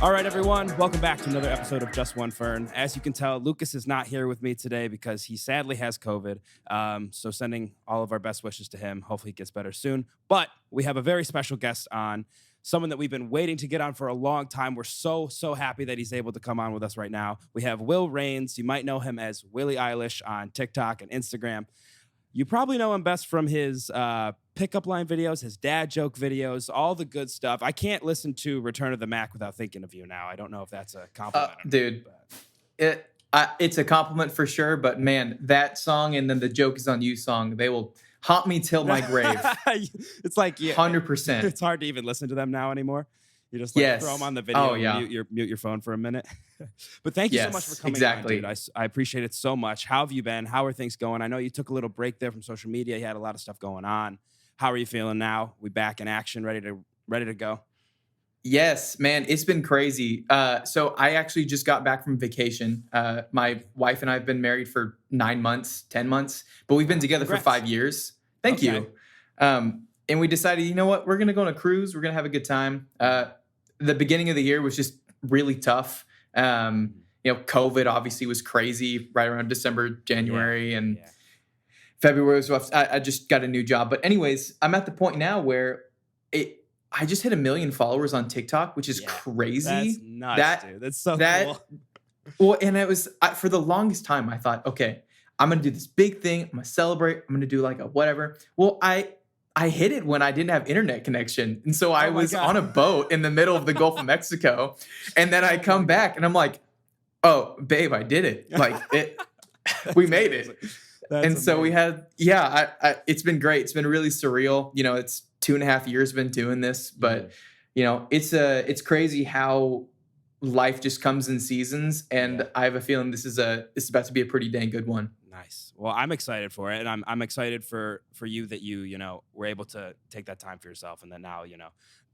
All right, everyone, welcome back to another episode of Just One Fern. As you can tell, Lucas is not here with me today because he sadly has COVID. So sending all of our best wishes to him. Hopefully he gets better soon. But we have a very special guest on, someone that we've been waiting to get on for a long time. We're so happy that he's able to come on with us right now. We have Will Raines. You might know him as Willie Eilish on TikTok and Instagram. You probably know him best from his pickup line videos, his dad joke videos, all the good stuff. I can't listen to Return of the Mac without thinking of you now. I don't know if that's a compliment. Dude, it's a compliment for sure. But man, that song and then the Joke Is On You song, they will haunt me till my grave. It's like 100%. It's hard to even listen to them now anymore. You just like throw them on the video and mute your phone for a minute. But thank you so much for coming on, dude. I appreciate it so much. How have you been? How are things going? I know you took a little break there from social media. You had a lot of stuff going on. How are you feeling now? We back in action, ready to go? Yes, man, it's been crazy. So I actually just got back from vacation. My wife and I have been married for 9 months, 10 months, but we've been together for 5 years. Thank you. And we decided, you know what? We're going to go on a cruise. We're going to have a good time. The beginning of the year was just really tough. COVID obviously was crazy right around December, January, and February was rough. I just got a new job. But anyways, I'm at the point now where I just hit 1 million followers on TikTok, which is crazy. That's nuts, dude. That's so cool. Well, and it was, for the longest time, I thought, okay, I'm going to do this big thing. I'm going to celebrate. I'm going to do like a whatever. Well, I hit it when I didn't have internet connection. And so I was on a boat in the middle of the Gulf of Mexico. And then I come back and I'm like, oh, babe, I did it. Like we made it. And amazing. So we had, it's been great. It's been really surreal. You know, it's 2.5 years been doing this, but it's crazy how life just comes in seasons. And I have a feeling this is about to be a pretty dang good one. Nice. Well, I'm excited for it, and I'm excited for you that you were able to take that time for yourself, and then now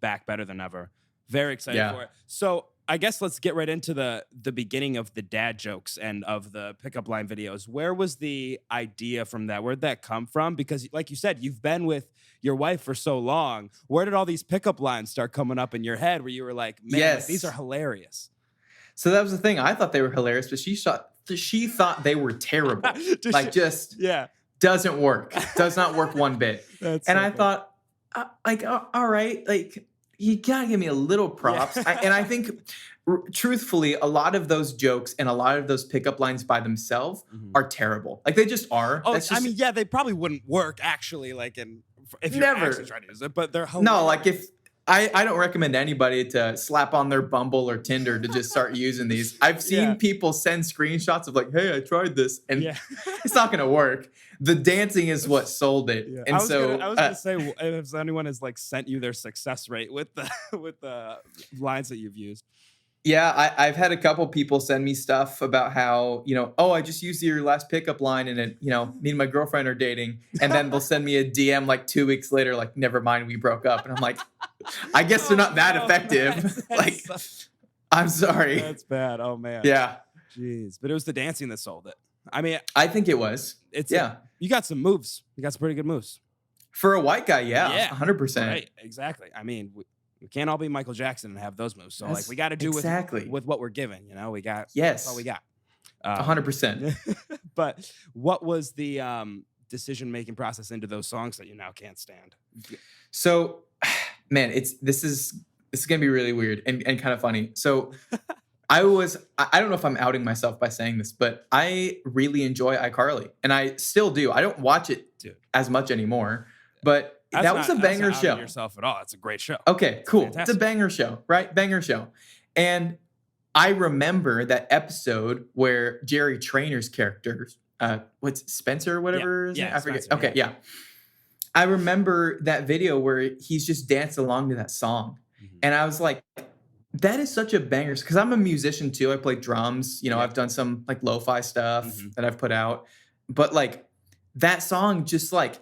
back better than ever. Very excited for it. So I guess let's get right into the beginning of the dad jokes and of the pickup line videos. Where was the idea from that? Where'd that come from? Because like you said, you've been with your wife for so long. Where did all these pickup lines start coming up in your head where you were like, man, like, these are hilarious? So that was the thing. I thought they were hilarious, but she thought they were terrible. Doesn't work. Does not work one bit. I thought, all right, like you gotta give me a little props. And I think, truthfully, a lot of those jokes and a lot of those pickup lines by themselves are terrible. Like they just are. Oh, they probably wouldn't work actually. Like if you're actually trying to use it, but they're hilarious. No, like if. I don't recommend anybody to slap on their Bumble or Tinder to just start using these. I've seen people send screenshots of like, hey, I tried this. And it's not going to work. The dancing is what sold it. Yeah. And I was going to say, if anyone has like sent you their success rate with the lines that you've used. Yeah, I've had a couple people send me stuff about how, I just used your last pickup line and it, me and my girlfriend are dating. And then they'll send me a DM like 2 weeks later, like, never mind, we broke up. And I'm like, I guess they're not that effective. I'm sorry. That's bad. Oh, man. Yeah. Jeez. But it was the dancing that sold it. I mean, I think it was. You got some moves. You got some pretty good moves. For a white guy, 100%. Right. Exactly. I mean, we can't all be Michael Jackson and have those moves. So we got to do with what we're given. We got that's all we got. 100%. But what was the decision-making process into those songs that you now can't stand? So, man, this is gonna be really weird and kind of funny. So I don't know if I'm outing myself by saying this, but I really enjoy iCarly, and I still do. I don't watch it as much anymore, but that was a banger show. Yourself at all. It's a great show. Okay, cool. It's a banger show, right? Banger show. And I remember that episode where Jerry Trainer's character, what's Spencer or whatever? Yeah, I forget. Spencer, okay, yeah. I remember that video where he's just dancing along to that song. Mm-hmm. And I was like, that is such a banger. Because I'm a musician too. I play drums. I've done some like lo-fi stuff that I've put out. But like that song just like,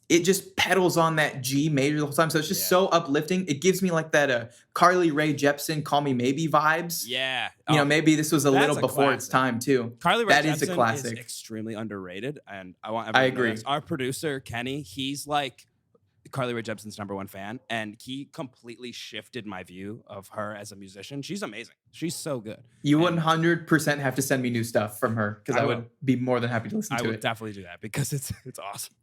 it just pedals on that G major the whole time. So it's just so uplifting. It gives me like that Carly Rae Jepsen Call Me Maybe vibes. Yeah. Maybe this was a little before its time too. Carly Rae Jepsen is a classic. Is extremely underrated. And I want I agree. Our producer, Kenny, he's like Carly Rae Jepsen's #1 fan, and he completely shifted my view of her as a musician. She's amazing. She's so good. You And 100% have to send me new stuff from her because I I will. would be more than happy to listen I to will it. definitely do that because it's awesome.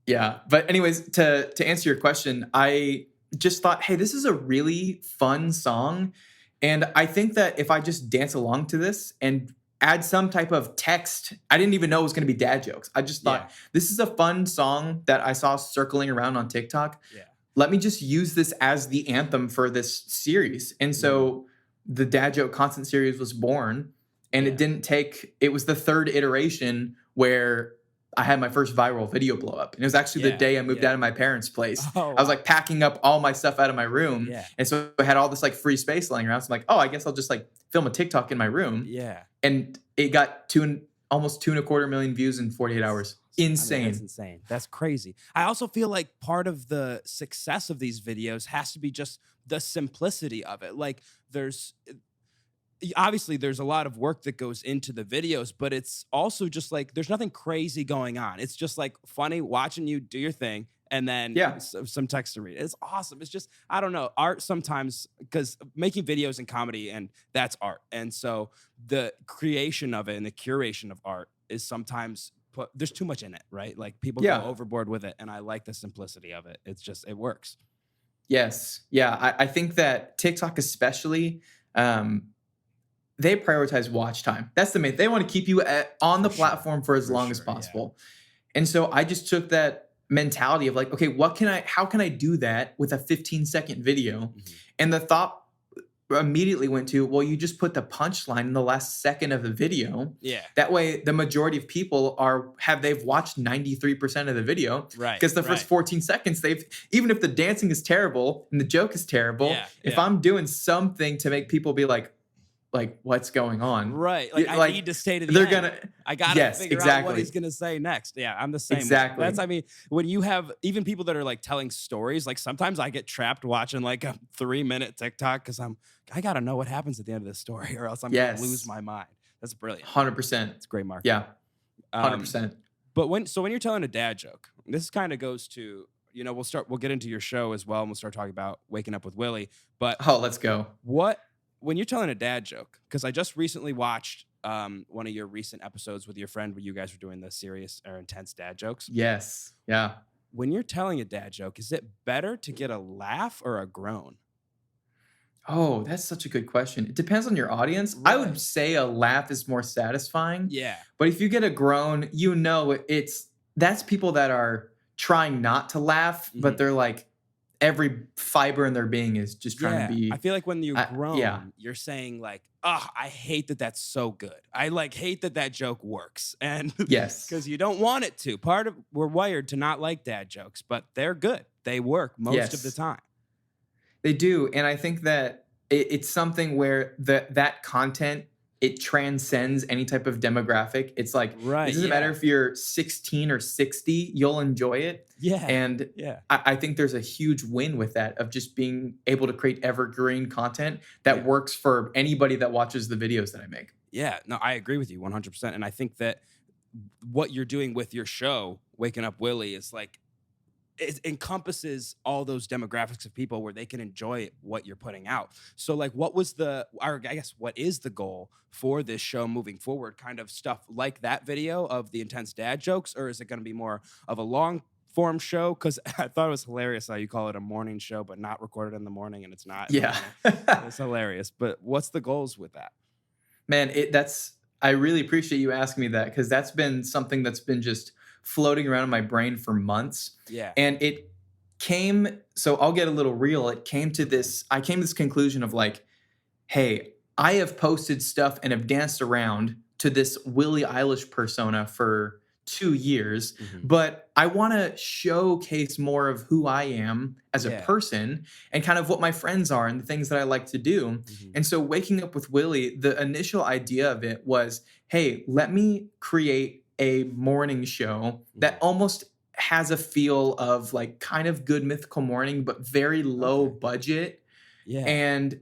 Yeah. But anyways, to answer your question, I just thought, hey, this is a really fun song. And I think that if I just dance along to this and add some type of text, I didn't even know it was going to be dad jokes. I just thought this is a fun song that I saw circling around on TikTok. Yeah. Let me just use this as the anthem for this series. And so the dad joke content series was born, and it was the third iteration where I had my first viral video blow up. And it was actually the day I moved out of my parents' place. Oh, I was like packing up all my stuff out of my room. Yeah. And so I had all this like free space laying around. So I'm like, oh, I guess I'll just like film a TikTok in my room. Yeah. And it got almost 2.25 million views in 48 hours. Insane. I mean, that's insane. That's crazy. I also feel like part of the success of these videos has to be just the simplicity of it. Like obviously there's a lot of work that goes into the videos, but it's also just like there's nothing crazy going on. It's just like funny watching you do your thing, and then some text to read. It's awesome. It's just, I don't know, art sometimes, because making videos and comedy, and that's art. And so the creation of it and the curation of art is sometimes there's too much in it, right? Like people go overboard with it, and I like the simplicity of it. It's just, it works. Yes. Yeah. I think that TikTok especially, they prioritize watch time. That's the main. They want to keep you on the platform for as long as possible. Yeah. And so I just took that mentality of like, okay, how can I do that with a 15-second video? Mm-hmm. And the thought immediately went to, well, you just put the punchline in the last second of the video. Yeah. That way the majority of people they've watched 93% of the video. Right. Because the first 14 seconds, even if the dancing is terrible and the joke is terrible, if I'm doing something to make people be like, what's going on? Right. Like I need to stay to the end. I got to figure out what he's going to say next. Yeah, I'm the same. Exactly. I mean, when you have even people that are like telling stories, like sometimes I get trapped watching like a 3-minute TikTok because I got to know what happens at the end of the story or else I'm going to lose my mind. That's brilliant. 100%. It's great marketing. Yeah. 100%. But when you're telling a dad joke, this kind of goes to, we'll get into your show as well, and we'll start talking about Waking Up with Willie. But let's go. When you're telling a dad joke, because I just recently watched one of your recent episodes with your friend where you guys were doing the serious or intense dad jokes. Yes. Yeah. When you're telling a dad joke, is it better to get a laugh or a groan? Oh, that's such a good question. It depends on your audience. Right. I would say a laugh is more satisfying. Yeah. But if you get a groan, that's people that are trying not to laugh, but they're like, every fiber in their being is just trying to be. I feel like when you groan, you're saying like, oh, I hate that that's so good. I hate that joke works. And yes, because you don't want it to. We're wired to not like dad jokes, but they're good. They work most of the time. They do. And I think that it's something where that content, it transcends any type of demographic. It's like, it doesn't matter if you're 16 or 60, you'll enjoy it. Yeah. And I think there's a huge win with that, of just being able to create evergreen content that works for anybody that watches the videos that I make. Yeah, no, I agree with you 100%. And I think that what you're doing with your show, Waking Up Willie, is like, it encompasses all those demographics of people where they can enjoy what you're putting out. So like, what is the goal for this show moving forward? Kind of stuff like that video of the intense dad jokes, or is it going to be more of a long form show? Because I thought it was hilarious how you call it a morning show, but not recorded in the morning, and it's not. Yeah. It's hilarious. But what's the goals with that? Man, I really appreciate you asking me that, because that's been something that's been just floating around in my brain for months. Yeah. And so I'll get a little real. I came to this conclusion of like, hey, I have posted stuff and have danced around to this Willie Eilish persona for 2 years, but I want to showcase more of who I am as a person and kind of what my friends are and the things that I like to do. And so Waking Up with Willie, the initial idea of it was, hey, let me create a morning show that almost has a feel of like kind of Good Mythical Morning, but very low budget. Yeah. And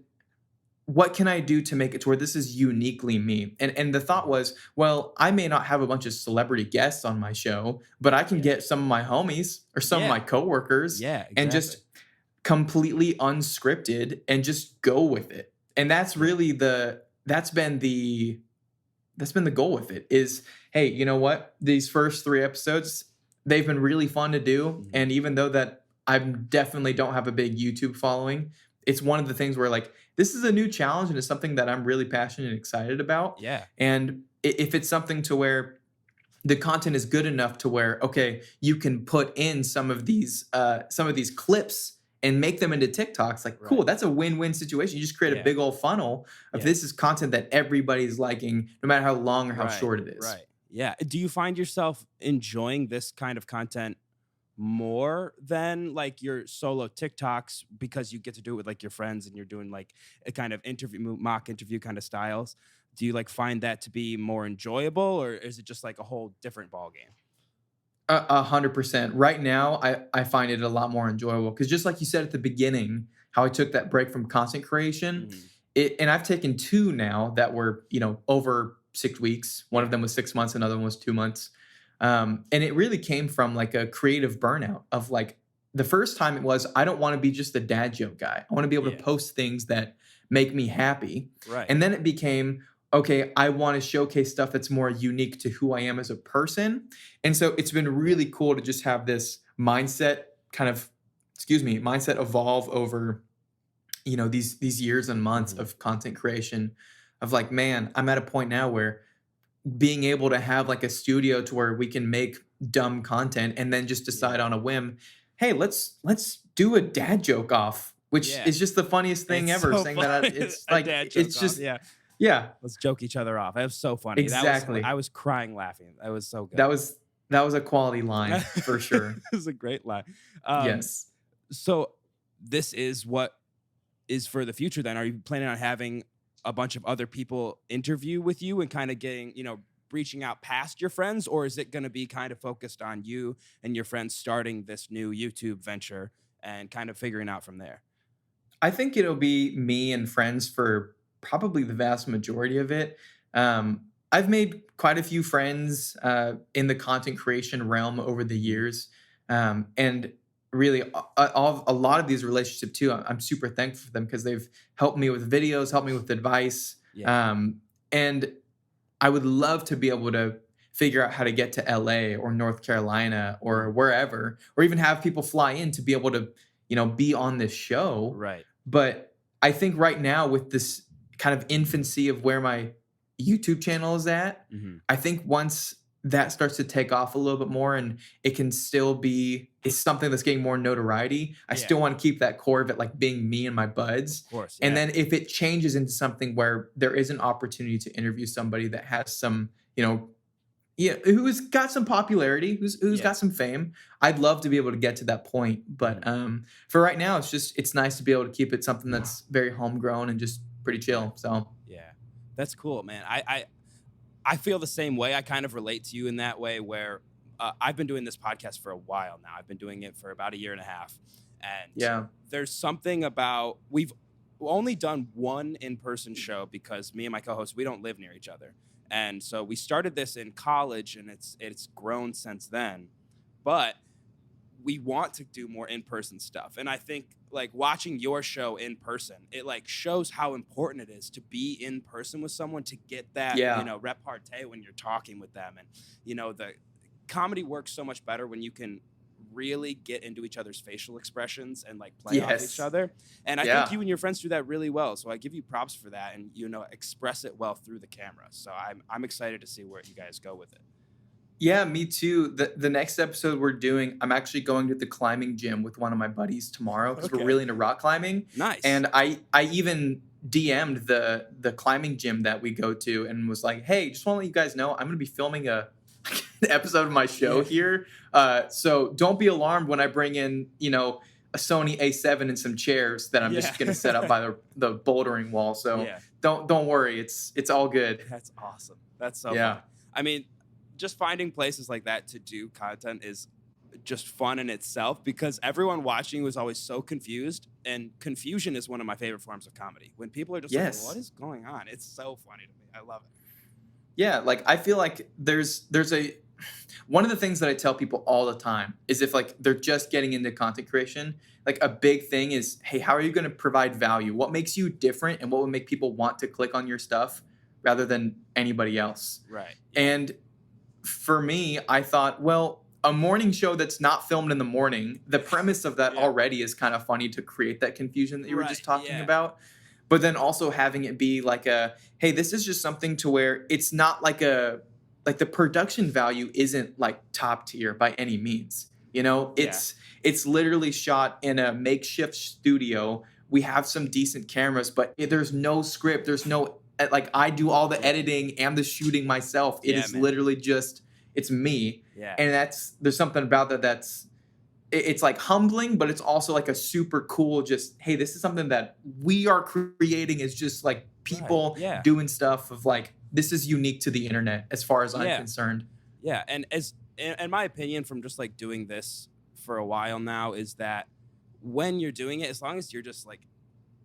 what can I do to make it to where this is uniquely me? And the thought was, well, I may not have a bunch of celebrity guests on my show, but I can Yeah. get some of my homies or some of Yeah. my coworkers Yeah, and exactly. just completely unscripted and just go with it. And that's Yeah. really that's been the goal with it is, hey, you know what? These first 3 episodes, they've been really fun to do. Mhm. And even though that I definitely don't have a big YouTube following, it's one of the things where like this is a new challenge and it's something that I'm really passionate and excited about. Yeah. And if it's something to where the content is good enough to where okay, you can put in some of these clips and make them into TikToks. Like, cool, Right. that's a win-win situation. You just create a Yeah. big old funnel of Yeah. this is content that everybody's liking, no matter how long or how Right. short it is. Right. Yeah. Do you find yourself enjoying this kind of content more than like your solo TikToks because you get to do it with like your friends and you're doing like a kind of mock interview kind of styles? Do you like find that to be more enjoyable, or is it just like a whole different ball game? 100%. Right now, I find it a lot more enjoyable because just like you said at the beginning, how I took that break from content creation, Mhm. and I've taken two now that were over 6 weeks. One of Yeah. them was 6 months, another one was 2 months, and it really came from like a creative burnout of like the first time it was I don't want to be just the dad joke guy. I want to be able to Yeah. post things that make me happy, Right. and then it became okay, I want to showcase stuff that's more unique to who I am as a person. And so it's been really cool to just have this mindset kind of, mindset evolve over, these years and months Mhm. of content creation of like, man, I'm at a point now where being able to have like a studio to where we can make dumb content and then just decide Yeah. on a whim, hey, let's do a dad joke off, which Yeah. is just the funniest thing It's ever so saying that funny. it's A like dad joke it's off. just Yeah. yeah, Let's joke each other off. That was so funny. I exactly. was crying laughing. That was so good. That was that was a quality line for sure. It was a great line. Um, Yes. so this is what is for the future then. Are you planning on having a bunch of other people interview with you and kind of getting, reaching out past your friends, or is it going to be kind of focused on you and your friends starting this new YouTube venture and kind of figuring out from there? I think it'll be me and friends for probably the vast majority of it. I've made quite a few friends in the content creation realm over the Mhm. years, and really, a lot of these relationships too. I'm super thankful for them because they've helped me with videos, helped me with advice, Yeah. and I would love to be able to figure out how to get to LA or North Carolina or Mhm. wherever, or even have people fly in to be able to, be on this show. Right. But I think right now, with this kind of infancy of where my YouTube channel is at, Hmm. I think once that starts to take off a little bit more and it can still be it's something that's getting more notoriety, I Yeah. still want to keep that core of it like being me and my buds. Of course. And Yeah. then if it changes into something where there is an opportunity to interview somebody that has some, yeah, who's got some popularity, who's Yeah. got some fame, I'd love to be able to get to that point. But Mhm. for right now, it's nice to be able to keep it something that's very homegrown and just pretty Yeah. chill. So Yeah. That's cool, man. I feel the same way. I kind of relate to you in that way where I've been doing this podcast for a while now. I've been doing it for about a year and a half. And yeah, there's something about we've only done one in-person show because me and my co-host, we don't live near each other. And so we started this in college and it's grown since then. But we want to do more in-person stuff. And I think like watching your show in person, it like shows how important it is to be in person with someone to get that, yeah, repartee when you're talking with them. And, the comedy works so much better when you can really get into each other's facial expressions and like play off each yes, other. And I think yeah. you and your friends do that really well. So I give you props for that and, express it well through the camera. So I'm excited to see where you guys go with it. Yeah, me too. The next episode we're doing, I'm actually going to the climbing gym with one of my buddies tomorrow because we're Okay. really into rock climbing. Nice. And I even DM'd the climbing gym that we go to and was like, hey, just want to let you guys know I'm gonna be filming a an episode of my show Yeah. here. So don't be alarmed when I bring in, a Sony A7 and some chairs that I'm just gonna set up by the bouldering wall. So Yeah. don't worry, it's all good. That's awesome. That's so Yeah. funny. I mean, just finding places like that to do content is just fun in itself because everyone watching was always so confused, and confusion is one of my favorite forms of comedy. When people are just like, what is going on? It's so funny to me. I love it. Yeah, like I feel like there's a one of the things that I tell people all the time is if like they're just getting into content creation, like a big thing is, hey, how are you going to provide value? What makes you different and what would make people want to click on your stuff rather than anybody else? Right. Yeah. And for me, I thought, well, a morning show that's not filmed in the morning, the premise of that already is kind of funny to create that confusion that you were just talking about. But then also having it be like hey, this is just something to where it's not like the production value isn't like top tier by any means. You know, it's literally shot in a makeshift studio. We have some decent cameras, but there's no script. There's no, like, I do all the editing and the shooting myself. It is literally just, it's me. Yeah. And there's something about that's, it's like humbling, but it's also like a super cool, just, hey, this is something that we are creating is just like people doing stuff of like, this is unique to the internet as far as I'm concerned. Yeah. And in my opinion, from just like doing this for a while now, is that when you're doing it, as long as you're just like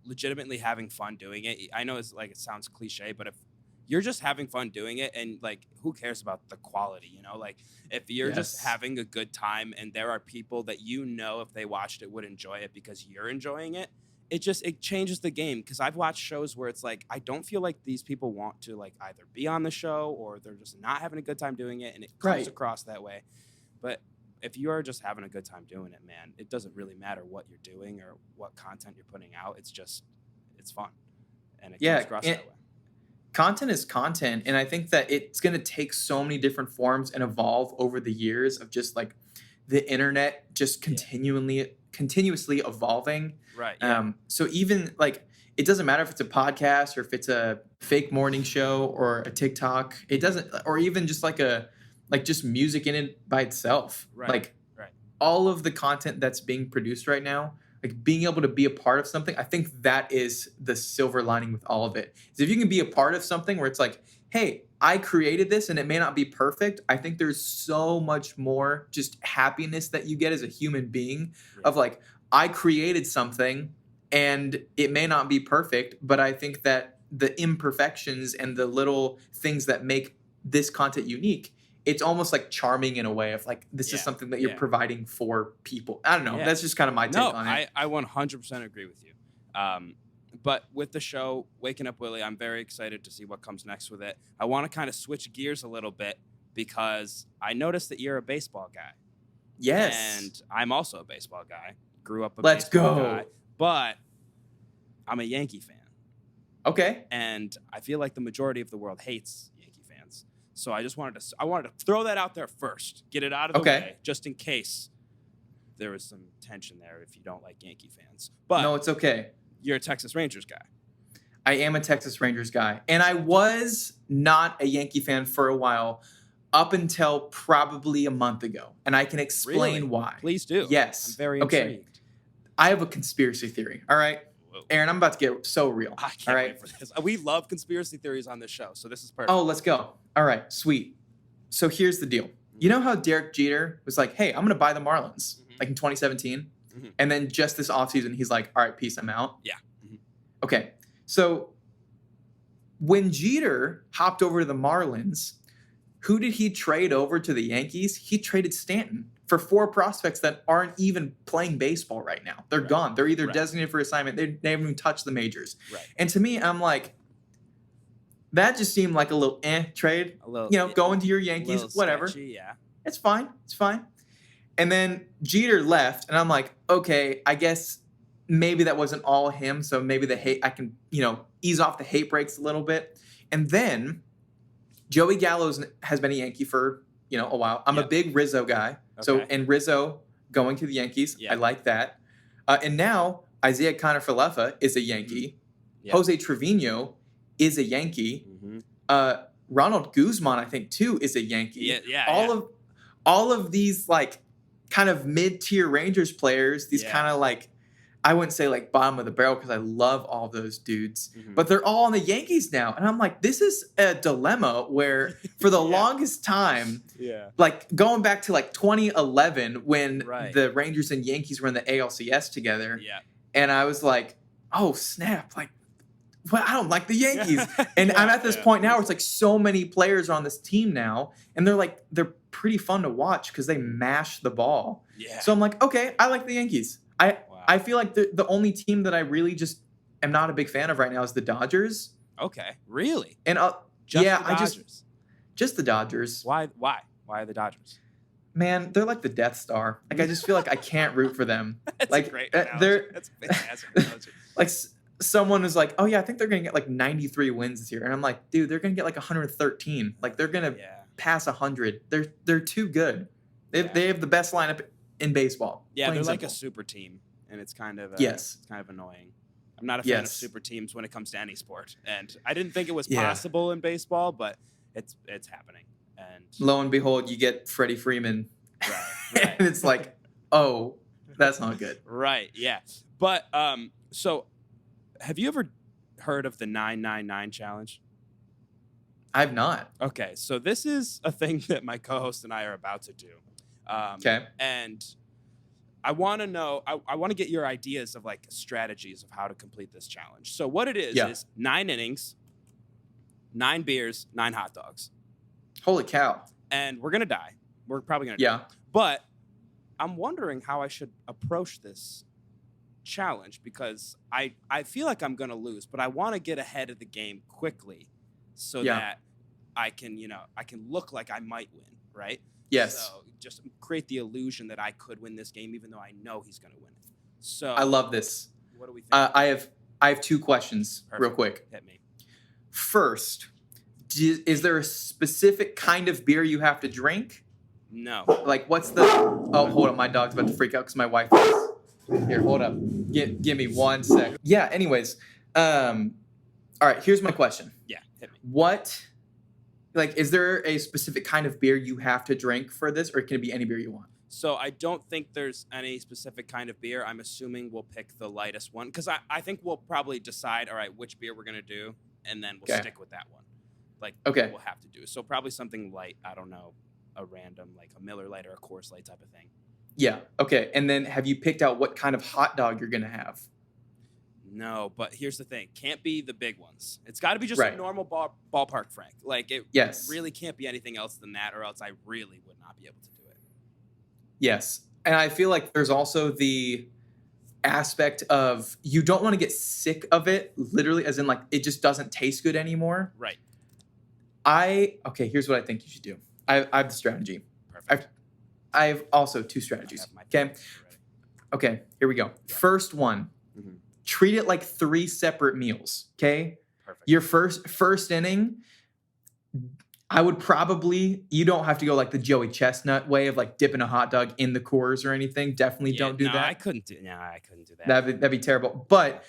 legitimately having fun doing it, I know it's like, it sounds cliche, but if you're just having fun doing it, and like, who cares about the quality, you know? Like, if you're just having a good time and there are people that, you know, if they watched it would enjoy it because you're enjoying it, it changes the game. Because I've watched shows where it's like, I don't feel like these people want to like either be on the show or they're just not having a good time doing it, and it comes across that way. But if you are just having a good time doing it, man, it doesn't really matter what you're doing or what content you're putting out. It's fun, and it comes across that way. Content is content, and I think that it's going to take so many different forms and evolve over the years of just like the internet just continuously evolving. Right. Yeah. So even like, it doesn't matter if it's a podcast or if it's a fake morning show or a TikTok. It doesn't, or even just like just music in it by itself. Right. Like all of the content that's being produced right now, like being able to be a part of something, I think that is the silver lining with all of it. Is if you can be a part of something where it's like, hey, I created this and it may not be perfect. I think there's so much more just happiness that you get as a human being of like, I created something and it may not be perfect, but I think that the imperfections and the little things that make this content unique, it's almost like charming in a way of like, this is something that you're providing for people. I don't know. That's just kind of my take on it. I 100% agree with you. But with the show, Waking Up Willie, I'm very excited to see what comes next with it. I want to kind of switch gears a little bit because I noticed that you're a baseball guy. Yes. And I'm also a baseball guy. Grew up a baseball guy. But I'm a Yankee fan. Okay. And I feel like the majority of the world hates Yankee fans. So I wanted to throw that out there first, get it out of the way, just in case there was some tension there if you don't like Yankee fans. But no, it's okay. You're a Texas Rangers guy. I am a Texas Rangers guy. And I was not a Yankee fan for a while up until probably a month ago. And I can explain why. Please do. Yes. I'm very intrigued. I have a conspiracy theory. All right. Whoa. Aaron, I'm about to get so real. I can't wait for this. We love conspiracy theories on this show, so this is perfect. Oh, let's go. All right, sweet. So here's the deal. You know how Derek Jeter was like, hey, I'm going to buy the Marlins, like in 2017? Mm-hmm. And then just this offseason, he's like, all right, peace, I'm out. Yeah. Mm-hmm. Okay. So when Jeter hopped over to the Marlins, who did he trade over to the Yankees? He traded Stanton for 4 prospects that aren't even playing baseball right now. They're gone. They're either designated for assignment. They haven't even touched the majors. Right. And to me, I'm like, that just seemed like a little trade. A little, going to your Yankees, whatever. Sketchy, yeah. It's fine. It's fine. And then Jeter left, and I'm like, okay, I guess maybe that wasn't all him. So maybe the hate, I can, ease off the hate brakes a little bit. And then Joey Gallows has been a Yankee for, a while. I'm a big Rizzo guy. Okay. So, and Rizzo going to the Yankees, I like that. And now Isaiah Kiner-Falefa is a Yankee. Mm-hmm. Jose Trevino is a Yankee. Mm-hmm. Ronald Guzman, I think, too, is a Yankee. All of these like kind of mid-tier Rangers players, these kind of like I wouldn't say like bottom of the barrel because I love all those dudes, Mhm. but they're all on the Yankees now. And I'm like, this is a dilemma where for the longest time, like going back to like 2011 when the Rangers and Yankees were in the ALCS together. Yeah. And I was like, oh, snap. Like, well, I don't like the Yankees. And I'm at this point now where it's like so many players are on this team now. And they're pretty fun to watch because they mash the ball. Yeah. So I'm like, okay, I like the Yankees. I feel like the only team that I really just am not a big fan of right now is the Dodgers. Okay. Really? And just the Dodgers. Why the Dodgers? Man, they're like the Death Star. Like I just feel like I can't root for them. That's like a great analogy. That's a fantastic analogy. Like someone was like, "Oh yeah, I think they're going to get like 93 wins this year." And I'm like, "Dude, they're going to get like 113. Like they're going to pass 100. They're too good. They have the best lineup in baseball." Yeah, they're like a super team, and it's kind of it's kind of annoying. I'm not a fan of super teams when it comes to any sport, and I didn't think it was possible in baseball, but it's happening. And lo and behold, you get Freddie Freeman, right. and it's like, oh, that's not good. Right? Yeah. But so have you ever heard of the 999 challenge? I've not. Okay, so this is a thing that my co-host and I are about to do. Okay. And I want to know, I want to get your ideas of like strategies of how to complete this challenge. So what it is 9 innings, 9 beers, 9 hot dogs. Holy cow. And we're going to die. We're probably going to die. But I'm wondering how I should approach this challenge because I feel like I'm going to lose, but I want to get ahead of the game quickly so that I can look like I might win, right? Yes. So just create the illusion that I could win this game, even though I know he's going to win it. So I love this. What do we think? I have 2 questions real quick. Hit me. First, is there a specific kind of beer you have to drink? No. Like what's the... Oh, hold up. My dog's about to freak out because my wife is... Here, hold up. Give me 1 sec. Yeah, anyways. All right, here's my question. Yeah, hit me. What... Like, is there a specific kind of beer you have to drink for this, or can it be any beer you want? So I don't think there's any specific kind of beer. I'm assuming we'll pick the lightest one because I think we'll probably decide, all right, which beer we're going to do, and then we'll stick with that one. Like, we'll have to do. So probably something light. I don't know, a random, like a Miller Lite or a Coors Light type of thing. Yeah, okay. And then have you picked out what kind of hot dog you're going to have? No, but here's the thing. Can't be the big ones. It's got to be just a normal ballpark Frank. Like, it really can't be anything else than that, or else I really would not be able to do it. Yes. And I feel like there's also the aspect of you don't want to get sick of it, literally, as in, like, it just doesn't taste good anymore. Right. Okay, here's what I think you should do. I have the strategy. Perfect. I have also 2 strategies. Okay, here we go. First one. Mm-hmm. Treat it like 3 separate meals, okay? Perfect. Your first inning, I would probably, you don't have to go like the Joey Chestnut way of like dipping a hot dog in the Coors or anything. Definitely don't do that. I couldn't do that. That'd be terrible. But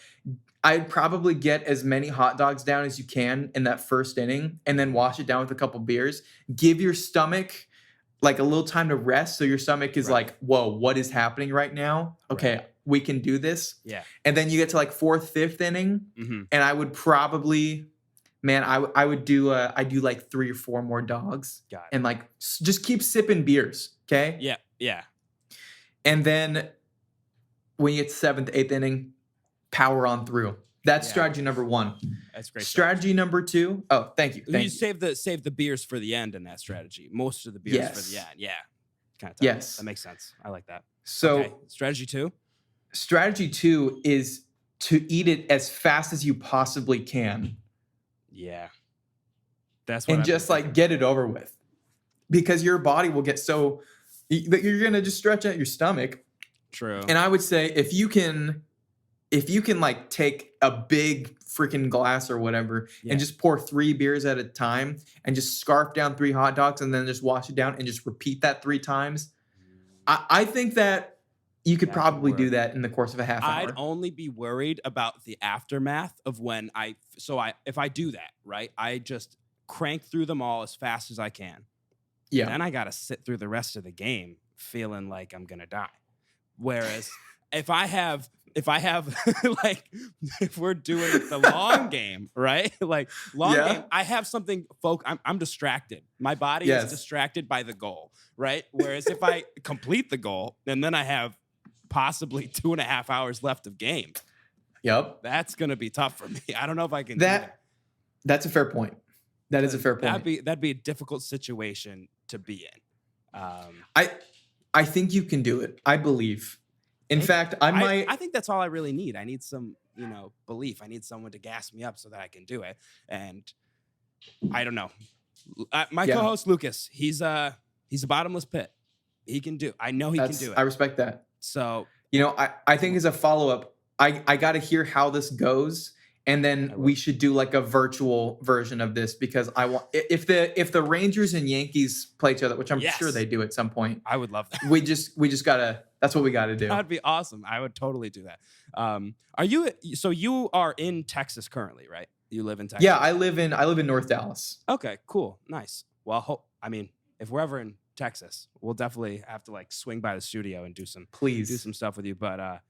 I'd probably get as many hot dogs down as you can in that first inning and then wash it down with a couple beers. Give your stomach like a little time to rest so your stomach is like, whoa, what is happening right now? Okay, we can do this. Yeah. And then you get to like 4th, 5th inning, and I would probably, I would do like 3 or 4 more dogs. Got it. And like just keep sipping beers, okay? Yeah, yeah. And then when you get to 7th, 8th inning, power on through. That's strategy number 1. That's great. Strategy number 2. Oh, thank you. You save the beers for the end in that strategy. Most of the beers for the end. Yeah. Kind of tough. Yes. That makes sense. I like that. So strategy 2? Strategy 2 is to eat it as fast as you possibly can. Yeah. That's what and just like get it over with. Because your body will get so that you're going to just stretch out your stomach. True. And I would say if you can like take a big freaking glass or whatever and just pour 3 beers at a time and just scarf down 3 hot dogs and then just wash it down and just repeat that 3 times. I think that you could probably do that in the course of a half hour. I'd only be worried about the aftermath of when if I do that, right? I just crank through them all as fast as I can. Yeah. Then I got to sit through the rest of the game feeling like I'm going to die. Whereas if I have if I have like if we're doing the long game, right? Like long game, I have something I'm distracted. My body is distracted by the goal, right? Whereas if I complete the goal and then I have possibly 2.5 hours left of game. Yep. That's gonna be tough for me. I don't know if I can do that. That's a fair point. That is a fair point. That'd be a difficult situation to be in. I think you can do it. I believe. In fact, I think that's all I really need. I need some, belief. I need someone to gas me up so that I can do it. And I don't know. My co-host Lucas, he's a bottomless pit. He can do. I know he can do it. I respect that. So I think as a follow-up, I got to hear how this goes, and then we should do like a virtual version of this, because I want if the Rangers and Yankees play each other, which I'm sure they do at some point. I would love that. We just gotta. That's what we got to do. That'd be awesome. I would totally do that. You are in Texas currently, right? You live in Texas? Yeah, I live in North Dallas. Okay, cool. Nice. Well, if we're ever in Texas, we'll definitely have to like swing by the studio and do some stuff with you. But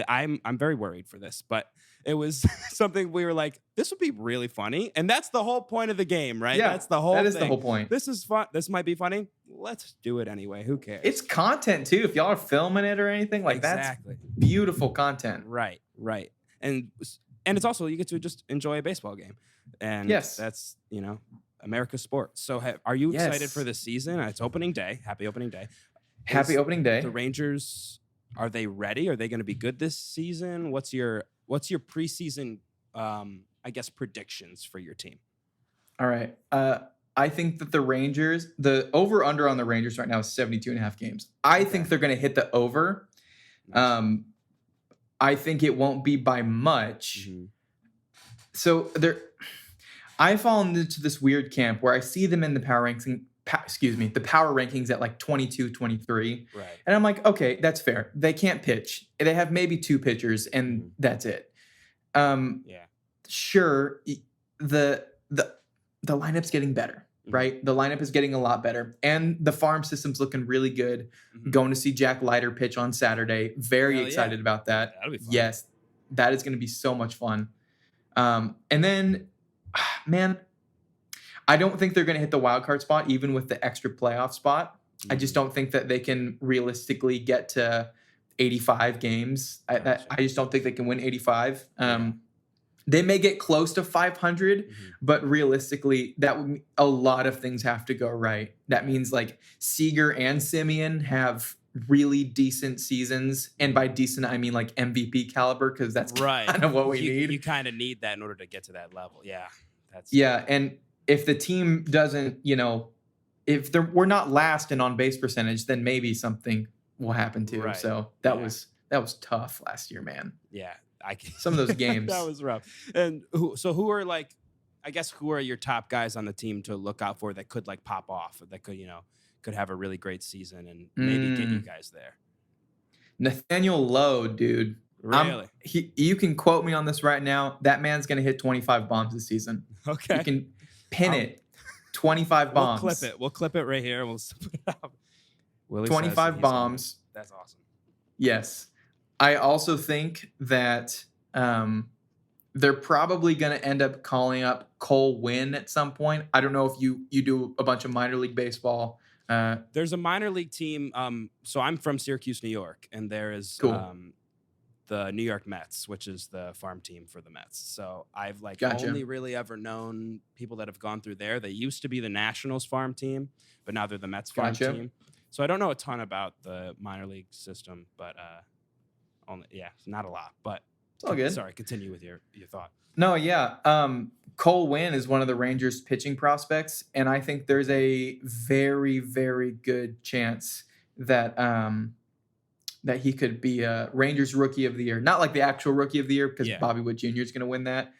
I'm very worried for this, but it was something we were like, this would be really funny. And that's the whole point of the game, right? Yeah, that's the whole the whole point. This is fun. This might be funny. Let's do it anyway. Who cares? It's content too. If y'all are filming it or anything, like that's beautiful content. Right. And it's also, you get to just enjoy a baseball game. And that's, America's sport. So are you excited for the season? It's opening day. Happy opening day. Happy opening day. The Rangers, are they ready? Are they going to be good this season? What's your preseason, predictions for your team? All right. I think that the Rangers, the over-under on the Rangers right now is 72.5 games. I think they're going to hit the over. Nice. I think it won't be by much. Mm-hmm. So I fall into this weird camp where I see them in the power rankings at like 22, 23. Right. And I'm like, okay, that's fair. They can't pitch. They have maybe 2 pitchers and that's it. Sure, the lineup's getting better, right? The lineup is getting a lot better, and the farm system's looking really good. Mm-hmm. Going to see Jack Leiter pitch on Saturday. Very excited about that. That'll be fun. Yes, that is going to be so much fun. And then, man, I don't think they're going to hit the wild card spot, even with the extra playoff spot. Mm-hmm. I just don't think that they can realistically get to 85 games. I just don't think they can win 85. They may get close to 500, but realistically, a lot of things have to go right. That means like Seager and Simeon have really decent seasons. And by decent, I mean like MVP caliber, because that's kind of what we need. You kind of need that in order to get to that level. Yeah. And if the team doesn't, if we're not last in on-base percentage, then maybe something will happen too. Right. So that was tough last year, man. Yeah. Some of those games. That was rough. And who are like, I guess, who are your top guys on the team to look out for that could like pop off, that could have a really great season and maybe get you guys there? Nathaniel Lowe, dude. Really? You can quote me on this right now. That man's going to hit 25 bombs this season. Okay. You can pin it. 25 bombs. We'll clip it right here. We'll put it up. Willie 25 bombs. That's awesome. Yes. I also think that they're probably going to end up calling up Cole Winn at some point. I don't know if you do a bunch of minor league baseball. There's a minor league team. So I'm from Syracuse, New York, and there is the New York Mets, which is the farm team for the Mets. So I've only really ever known people that have gone through there. They used to be the Nationals farm team, but now they're the Mets farm team. So I don't know a ton about the minor league system, but not a lot. But it's all good. Sorry, continue with your thought. No, yeah. Cole Winn is one of the Rangers' pitching prospects, and I think there's a very, very good chance that that he could be a Rangers Rookie of the Year. Not like the actual Rookie of the Year, because Bobby Wood Jr. is going to win that.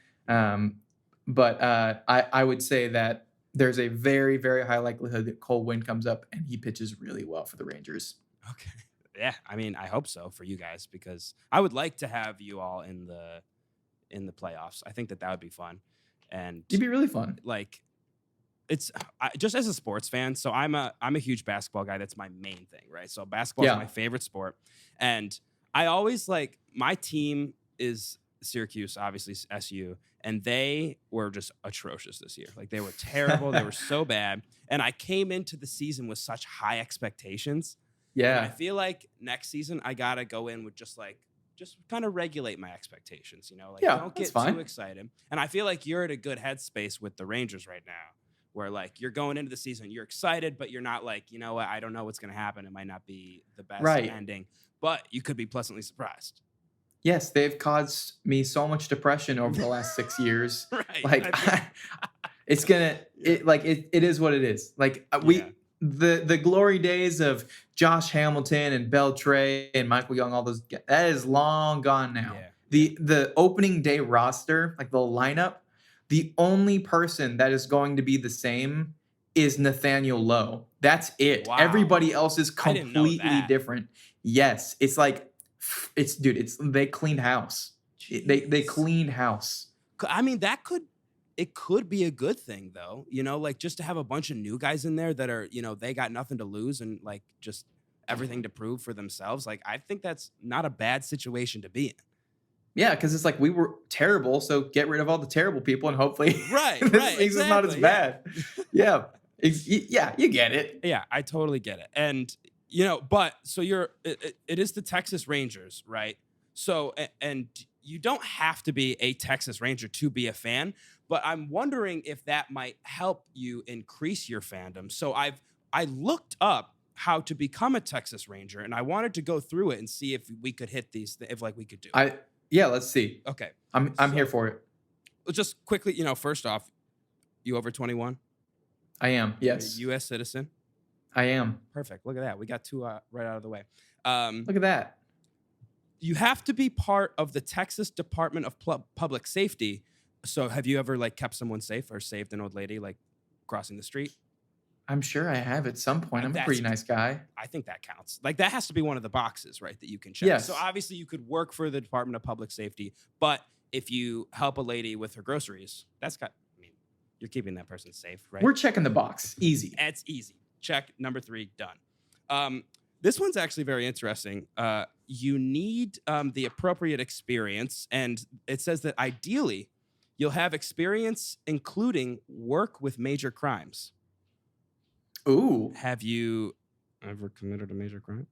But I would say that there's a very, very high likelihood that Cole Winn comes up and he pitches really well for the Rangers. Okay. Yeah, I mean, I hope so for you guys, because I would like to have you all in the playoffs. I think that would be fun, and it'd be really fun. Like, just as a sports fan. So I'm a huge basketball guy. That's my main thing, right? So basketball is my favorite sport, and I always like my team is Syracuse, obviously SU, and they were just atrocious this year. Like they were terrible. They were so bad. And I came into the season with such high expectations. And I Yeah. feel like next season I gotta go in with just kind of regulate my expectations, like Yeah, don't that's get too fine. excited. And I feel like you're at a good headspace with the Rangers right now, where like you're going into the season, you're excited, but you're not like, you know what, I don't know what's gonna happen. It might not be the best Right. ending, but you could be pleasantly surprised. Yes, they've caused me so much depression over the last 6 years. Right. Like, it's Yeah. it is what it is. Like, Yeah. the glory days of Josh Hamilton and Beltray and Michael Young, all those, that is long gone now. Yeah. The opening day roster, like the lineup, the only person that is going to be the same is Nathaniel Lowe. That's it. Wow. Everybody else is I didn't know completely that. different. Yes, it's like they cleaned house. They Jeez. cleaned house. I mean, it could be a good thing though, like just to have a bunch of new guys in there that are, they got nothing to lose and like just everything to prove for themselves. Like, I think that's not a bad situation to be in. Yeah, because it's like we were terrible, so get rid of all the terrible people and hopefully Right, this right, thing's not as exactly, bad. Yeah. Yeah, you get it. Yeah, I totally get it. And, but so it is the Texas Rangers, right? So, and you don't have to be a Texas Ranger to be a fan, but I'm wondering if that might help you increase your fandom. So I looked up how to become a Texas Ranger, and I wanted to go through it and see if we could hit these, if like we could do it. Yeah, let's see. Okay. I'm here for it. Just quickly, first off, you over 21? I am. Yes. You're a U.S. citizen? I am. Perfect. Look at that. We got two right out of the way. Look at that. You have to be part of the Texas Department of Public Safety. So have you ever like kept someone safe or saved an old lady like crossing the street? I'm sure I have at some point. I'm a pretty nice guy. I think that counts. Like that has to be one of the boxes, right, that you can check. Yes. So obviously you could work for the Department of Public Safety, but if you help a lady with her groceries, you're keeping that person safe, right? We're checking the box. Easy. It's easy. Check. Number 3, done. This one's actually very interesting. You need the appropriate experience, and it says that ideally you'll have experience including work with major crimes. Ooh. Have you ever committed a major crime?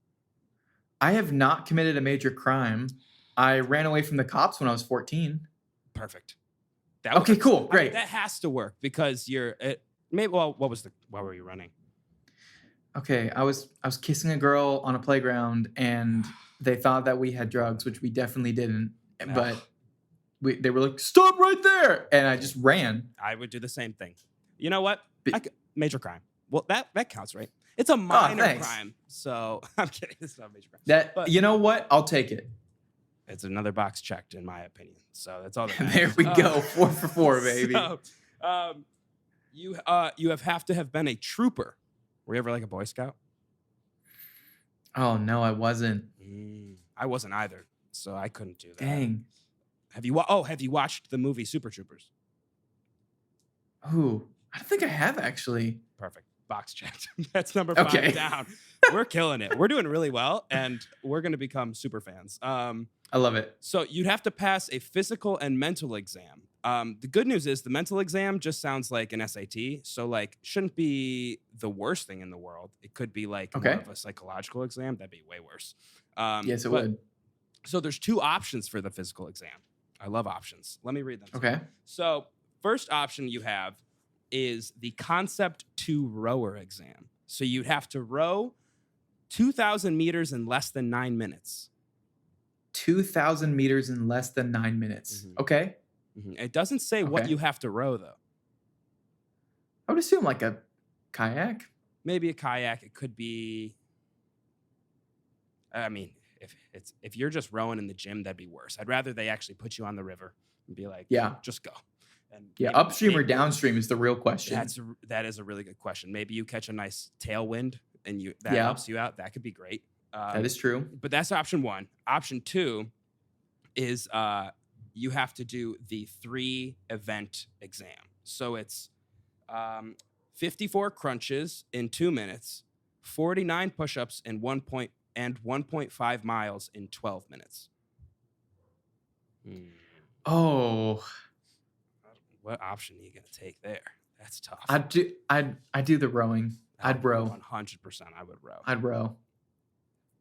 I have not committed a major crime. I ran away from the cops when I was 14. Perfect. Okay, cool. Great. That has to work because what were you running? Okay, I was kissing a girl on a playground and they thought that we had drugs, which we definitely didn't. But they were like, "Stop right there." And I just ran. I would do the same thing. You know what? Major crime. Well, that counts, right? It's a minor crime. So I'm kidding. It's not a major crime. But you know what? I'll take it. It's another box checked, in my opinion. So that's all that matters. There we go. 4 for 4, baby. So, you have to have been a trooper. Were you ever like a Boy Scout? Oh no, I wasn't. I wasn't either, so I couldn't do that. Dang. Have you watched the movie Super Troopers? Ooh, I don't think I have actually. Perfect. Box checked. That's number 5 down. We're killing it. We're doing really well, and we're going to become super fans. I love it. So you'd have to pass a physical and mental exam. The good news is the mental exam just sounds like an SAT, so like shouldn't be the worst thing in the world. It could be like more of a psychological exam. That'd be way worse. Yes, it would. So there's 2 options for the physical exam. I love options. Let me read them. Okay. So first option you have is the Concept 2 rower exam. So you'd have to row 2,000 meters in less than 9 minutes. 2,000 meters in less than 9 minutes. Mm-hmm. Okay. Mm-hmm. It doesn't say what you have to row, though. I would assume like a kayak. Maybe a kayak. It could be. I mean, if you're just rowing in the gym, that'd be worse. I'd rather they actually put you on the river and be like, just go. And upstream or downstream is the real question. That is a really good question. Maybe you catch a nice tailwind and that helps you out. That could be great. That is true. But that's option 1. Option 2 is you have to do the 3 event exam. So it's 54 crunches in 2 minutes, 49 push-ups in 1.5 and 1.5 miles in 12 minutes. Oh, What option are you going to take there? That's tough. I'd do the rowing. I'd row. 100%. I would row. I'd row.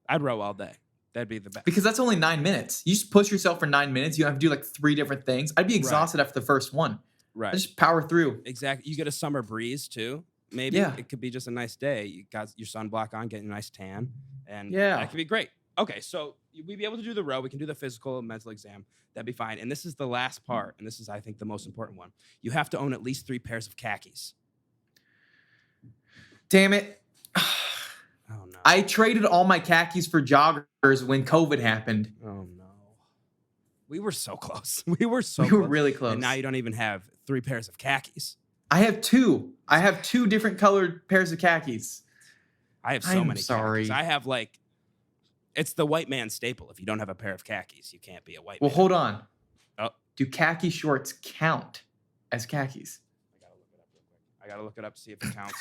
I'd row all day. That'd be the best. Because that's only 9 minutes. You just push yourself for 9 minutes. You have to do like 3 different things. I'd be exhausted after the first one. Right. I just power through. Exactly. You get a summer breeze too. Maybe it could be just a nice day. You got your sunblock on, getting a nice tan, and that could be great. Okay, so we'd be able to do the row. We can do the physical and mental exam. That'd be fine. And this is the last part, and this is, I think, the most important one. You have to own at least 3 pairs of khakis. Damn it. Oh, no. I traded all my khakis for joggers when COVID happened. Oh, no. We were so close. We were really close. And now you don't even have 3 pairs of khakis. I have 2. I have 2 different colored pairs of khakis. I have so many sorry. khakis. I have like, it's the white man staple. If you don't have a pair of khakis, you can't be a white man. Well, hold on. Oh. Do khaki shorts count as khakis? I gotta look it up to see if it counts.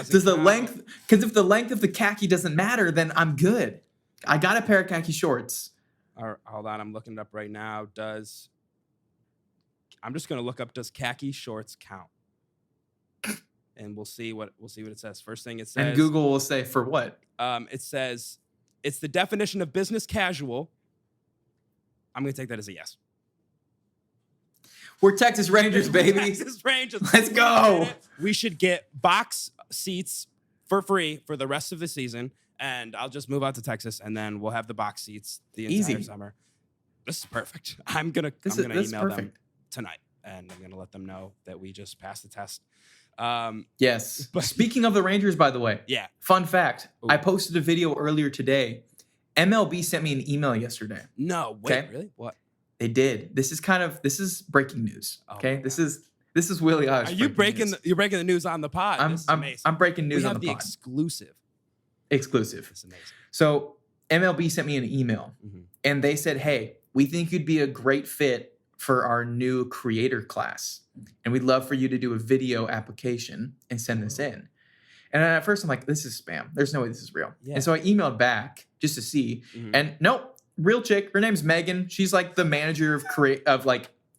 Does the length, because if the length of the khaki doesn't matter, then I'm good. I got a pair of khaki shorts. All right, hold on, I'm looking it up right now. I'm just gonna look up, does khaki shorts count? And we'll see what it says. First thing it says, and Google will say for what? It says it's the definition of business casual. I'm gonna take that as a yes. We're Texas Rangers, baby. Texas Rangers. Let's go. We should get box seats for free for the rest of the season, and I'll just move out to Texas, and then we'll have the box seats the entire summer. This is perfect. I'm gonna email them tonight, and I'm gonna let them know that we just passed the test. Yes. But speaking of the Rangers, by the way, fun fact: I posted a video earlier today. MLB sent me an email yesterday. No, wait, really? What? They did. This is breaking news. Okay, this is Willie Eilish. Are you you're breaking the news on the pod? This is amazing. I'm breaking news on the pod. We have the exclusive. Exclusive. It's amazing. So MLB sent me an email, and they said, "Hey, we think you'd be a great fit for our new creator class, and we'd love for you to do a video application and send this in." And at first, I'm like, "This is spam. There's no way this is real." Yeah. And so I emailed back just to see, and nope. Real chick. Her name's Megan. She's like the manager of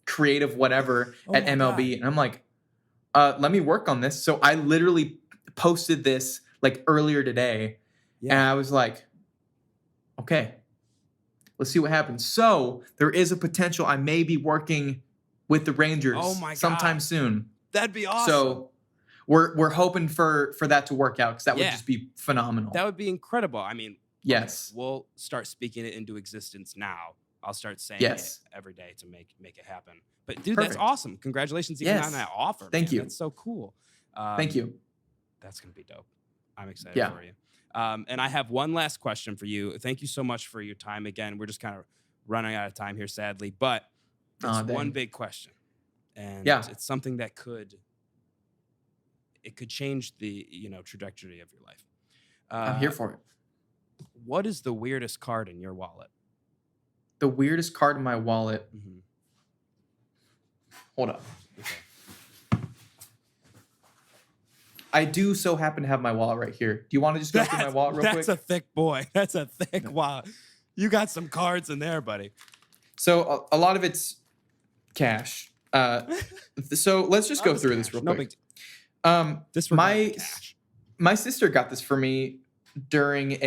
creative whatever at MLB. God. And I'm like, let me work on this. So I literally posted this like earlier today. Yeah. And I was like, okay, let's see what happens. So there is a potential I may be working with the Rangers sometime soon. That'd be awesome. So we're hoping for that to work out, because that would just be phenomenal. That would be incredible. I mean, yes. Okay, we'll start speaking it into existence now. I'll start saying it every day to make it happen. But dude, that's awesome. Congratulations even on that offer. Thank you. That's so cool. Thank you. That's going to be dope. I'm excited for you. And I have one last question for you. Thank you so much for your time again. We're just kind of running out of time here, sadly. But it's one big question. And it's something that could change the trajectory of your life. I'm here for it. What is the weirdest card in your wallet? The weirdest card in my wallet. Hold up. Okay. I do so happen to have my wallet right here. Do you want to just go through my wallet real quick? That's a thick boy. That's a thick wallet. You got some cards in there, buddy. So a lot of it's cash. So let's just go through this real quick. My sister got this for me during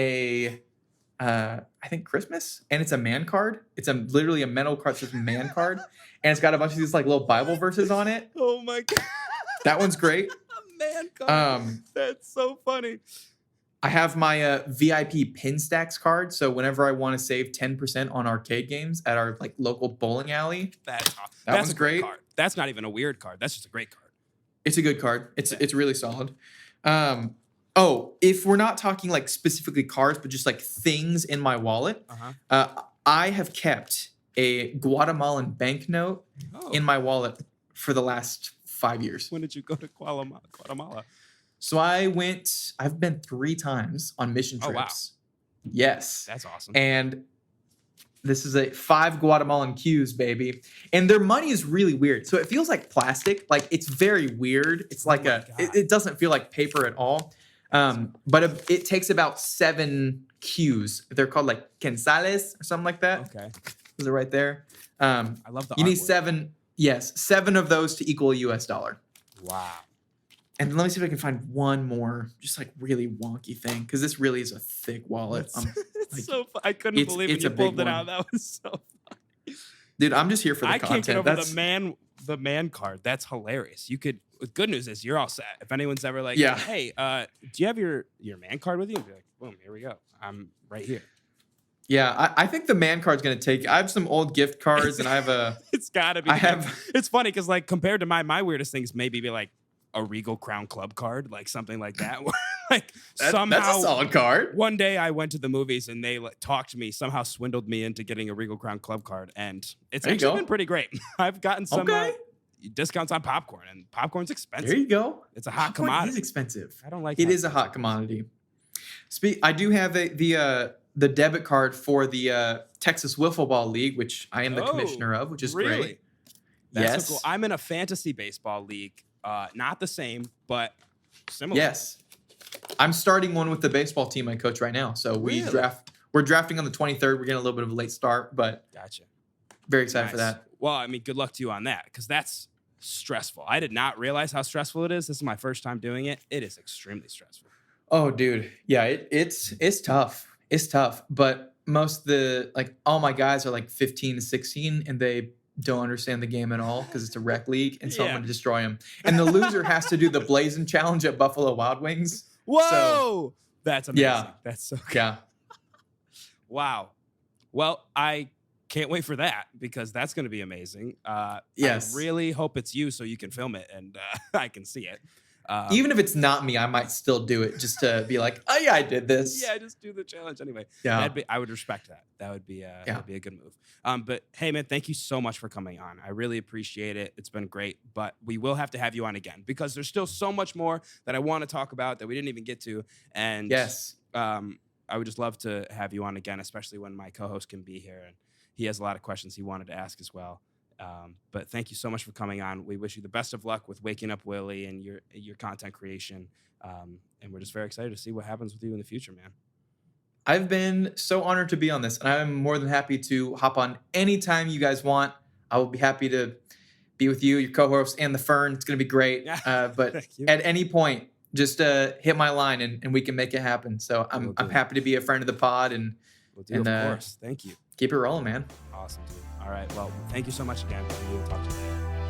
I think Christmas, and it's a man card. It's literally a metal card that says man card, and it's got a bunch of these like little Bible verses on it. Oh my God. That one's great. A man card. That's so funny. I have my VIP pin stacks card, so whenever I want to save 10% on arcade games at our like local bowling alley, that one's great. Card. That's not even a weird card. That's just a great card. It's a good card. It's really solid. If we're not talking like specifically cards, but just like things in my wallet, I have kept a Guatemalan banknote in my wallet for the last 5 years. When did you go to Guatemala? So I've been 3 times on mission trips. Oh, wow. Yes. That's awesome. And this is 5 Guatemalan Qs, baby. And their money is really weird. So it feels like plastic. Like it's very weird. It's like it doesn't feel like paper at all. But it takes about 7 Qs. They're called like quetzales or something like that. Okay. Those are right there. I love the You need artwork. 7. Yes, 7 of those to equal a US dollar. Wow. And let me see if I can find one more, just like really wonky thing, because this really is a thick wallet. It's like, so I couldn't believe it's when a you pulled big it one. out. That was so funny. Dude, I'm just here for the I content. can't get over That's the man card. That's hilarious. You could. The good news is you're all set. If anyone's ever like, Yeah. hey, do you have your man card with you? Be like, boom, here we go. I'm right here. Yeah, I think the man card's gonna take. I have some old gift cards, and I have a. It's gotta be. I have. It's funny because like compared to my weirdest things, maybe be like a Regal Crown Club card, like something like that. Where, like somehow That's a solid card. one day I went to the movies and they like, talked to me, somehow swindled me into getting a Regal Crown Club card, and it's There you actually go. been pretty great. I've gotten some Okay. discounts on popcorn, and popcorn's expensive. There you go. It's a hot Popcorn commodity. is expensive. I don't like It is a hot commodity. I do have the debit card for the Texas Wiffle Ball League, which I am the commissioner of, which is really? great. That's Yes. so cool. I'm in a fantasy baseball league. Not the same, but similar. Yes. I'm starting one with the baseball team I coach right now. So Really? we're drafting on the 23rd. We're getting a little bit of a late start, but Gotcha. very excited for Nice. that. Well, I mean, good luck to you on that, because that's stressful. I did not realize how stressful it is. This is my first time doing it. It is extremely stressful. Oh, dude. Yeah, it's tough. It's tough. But most of all my guys are like 15 to 16, and they don't understand the game at all because it's a rec league. And so I'm Yeah. going to destroy them. And the loser has to do the Blazing Challenge at Buffalo Wild Wings. Whoa! That's amazing. Yeah. That's so good. Yeah. Wow. Well, I can't wait for that, because that's going to be amazing. Yes. I really hope it's you so you can film it and I can see it. Even if it's not me, I might still do it just to be like, oh, yeah, I did this. Yeah, just do the challenge anyway. Yeah. I would respect that. That would be a good move. But hey, man, thank you so much for coming on. I really appreciate it. It's been great, but we will have to have you on again, because there's still so much more that I want to talk about that we didn't even get to. And Yes. I would just love to have you on again, especially when my co-host can be here and he has a lot of questions he wanted to ask as well. But thank you so much for coming on. We wish you the best of luck with Waking Up Willie and your content creation. And we're just very excited to see what happens with you in the future, man. I've been so honored to be on this, and I'm more than happy to hop on anytime you guys want. I will be happy to be with you, your co-host, and the Fern. It's going to be great. But Thank you. at any point, just hit my line and we can make it happen. So I'm happy to be a friend of the pod and We'll do, of course. Thank you. keep it rolling, man. Awesome, dude. All right. Well, thank you so much again. We will talk to you later.